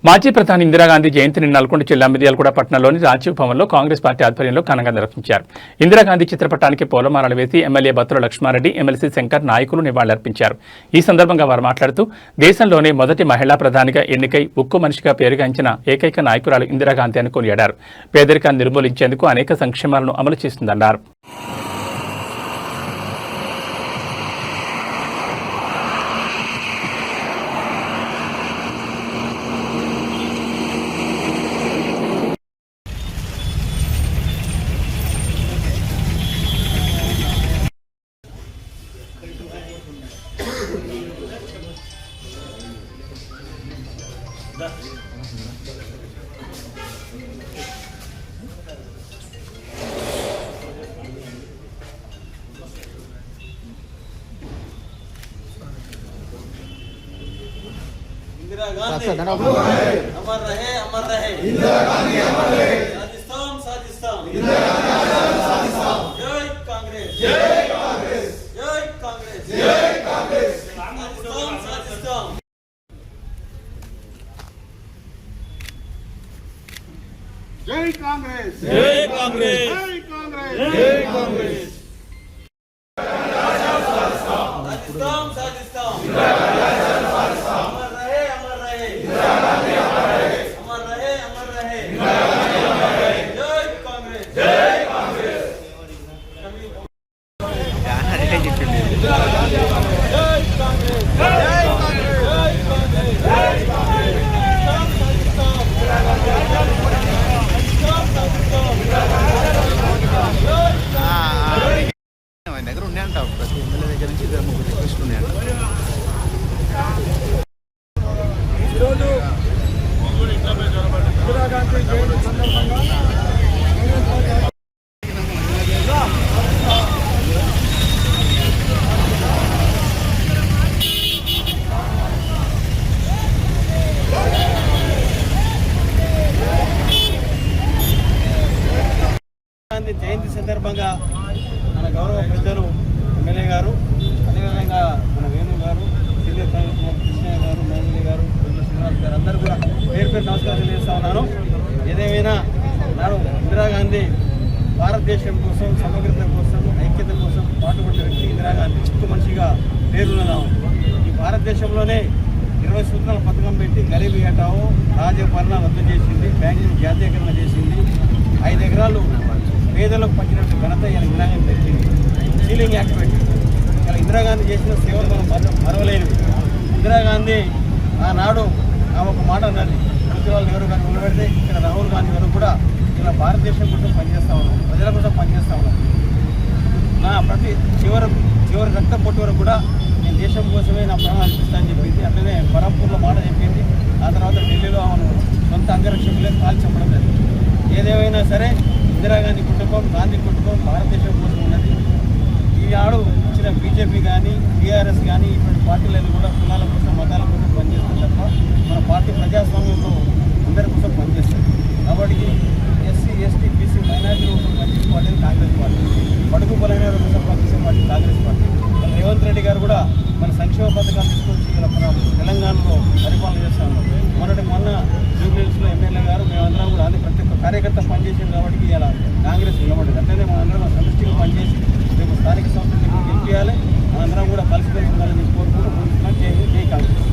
మాజీ ప్రధాని ఇందిరాగాంధీ జయంతిని నల్గొండ జిల్లా మిర్యాలగూడ పట్టణంలోని రాజీవ్ భవన్లో కాంగ్రెస్ పార్టీ ఆధ్వర్యంలో ఘనంగా నిర్వహించారు. ఇందిరాగాంధీ చిత్రపటానికి పూలమాలలు వేసి ఎమ్మెల్యే బత్తుల లక్ష్మారెడ్డి, ఎమ్మెల్సీ శంకర్ నాయకులు నివాళులర్పించారు. ఈ సందర్భంగా వారు మాట్లాడుతూ దేశంలోనే మొదటి మహిళా ప్రధానిగా ఎన్నికై ఉక్కు మనిషిగా పేరుగాంచిన ఏకైక నాయకురాలు ఇందిరాగాంధీ అని కొనియాడారు. పేదరికాన్ని నిర్మూలించేందుకు అనేక సంక్షేమాలను అమలు చేస్తుందన్నారు. इंदिरा गांधी अमर रहे इंदिरा गांधी अमर रहे साजिस्तान इंदिरा गांधी साजिस्तान जय कांग्रेस जय कांग्रेस जय कांग्रेस जय कांग्रेस साजिस्तान जय कांग्रेस जय कांग्रेस जय कांग्रेस जय कांग्रेस साजिस्तान साजिस्तान దగ్గర ఉన్నాయంట ప్రతి ఎమ్మెల్యే దగ్గర నుంచి 2-3 రిక్వెస్ట్లు ఉన్నాయంట. ఈరోజు ఇందిరాగాంధీ జయంతి సందర్భంగా జయంతి సందర్భంగా మన గౌరవ పెద్దలు ఎమ్మెల్యే గారు, అదేవిధంగా మన వేణు గారు, సీనియర్ కృష్ణయ్య గారు, మేనల్లి గారు, శ్రీనివాస్ గారు అందరూ కూడా పేరు పేరు నమస్కారం తెలియజేస్తా ఉన్నాను. ఏదేమైనా నాడు ఇందిరాగాంధీ భారతదేశం కోసం, సమగ్రత కోసం, ఐక్యత కోసం పాటుపడిన వ్యక్తి ఇందిరాగాంధీ చిక్కు మనిషిగా పేరున్నాము. ఈ భారతదేశంలోనే 20 సూత్రాల పథకం పెట్టి గరీబీ హఠావో రాజ్యపాలన రద్దు చేసింది, బ్యాంకులు జాతీయకరణ చేసింది, 5 ఎకరాలు పేదలకు పంచినట్టు ఘనత ఇలా ఇందిరాగాంధీ తెచ్చింది. సీలింగ్ యాక్ట్ పెట్టి ఇలా ఇందిరాగాంధీ చేసిన సేవలు మనం మరవలేనివి. ఇందిరాగాంధీ ఆనాడు ఒక మాట అన్నది, జవహర్లాల్ నెహ్రూ గారిని నిలబెడితే ఇక్కడ రాహుల్ గాంధీ గారు కూడా ఇలా భారతదేశం కోసం పనిచేస్తూ ఉన్నాం, ప్రజల కోసం పనిచేస్తూ ఉన్నాం. నా ప్రతి చివరి రక్త పొట్టు వరకు కూడా నేను దేశం కోసమే నా ప్రాణాలు అర్పిస్తానని చెప్పింది. అట్లనే బరంపూర్లో మాట చెప్పింది. ఆ తర్వాత ఢిల్లీలో ఆమెను సొంత అంగరక్షకులే కాల్ చెప్పడం జరిగింది. ఏదేమైనా సరే ఇందిరాగాంధీ కుటుంబం, గాంధీ కుటుంబం భారతదేశం కోసం ఉన్నది. ఈనాడు ఇచ్చిన బీజేపీ కానీ, టీఆర్ఎస్ కానీ ఇటువంటి పార్టీలను కూడా కులాల కోసం, మతాల కోసం పనిచేస్తుంది తప్ప మన పార్టీ ప్రజాస్వామ్యంలో అందరి కోసం పనిచేస్తుంది. కాబట్టి ఎస్సీ, ఎస్టీ, బీసీ, మైనారిటీల కోసం పనిచేసే పార్టీ కాంగ్రెస్ పార్టీ, బడుగు బలైన కోసం పనిచేసే పార్టీ కాంగ్రెస్ పార్టీ. రేవంత్ రెడ్డి గారు కూడా మన సంక్షేమ పథకాలు తీసుకొచ్చి ఇలా మన తెలంగాణలో పరిపాలన చేస్తా ఉన్నాం. మొన్న జూబ్లీహిల్స్లో ఎమ్మెల్యే గారు మేమందరం కూడా అన్ని ప్రతి ఒక్క కార్యకర్త పనిచేసాం కాబట్టి ఇలా కాంగ్రెస్ నిలబడింది. అట్లనే మనందరం సమిష్టిగా పనిచేసి రేపు స్థానిక సంస్థలు గెలిపించాలి. మనందరం కూడా కలిసి ఉండాలని కోరుకుంటూ జై కాంగ్రెస్.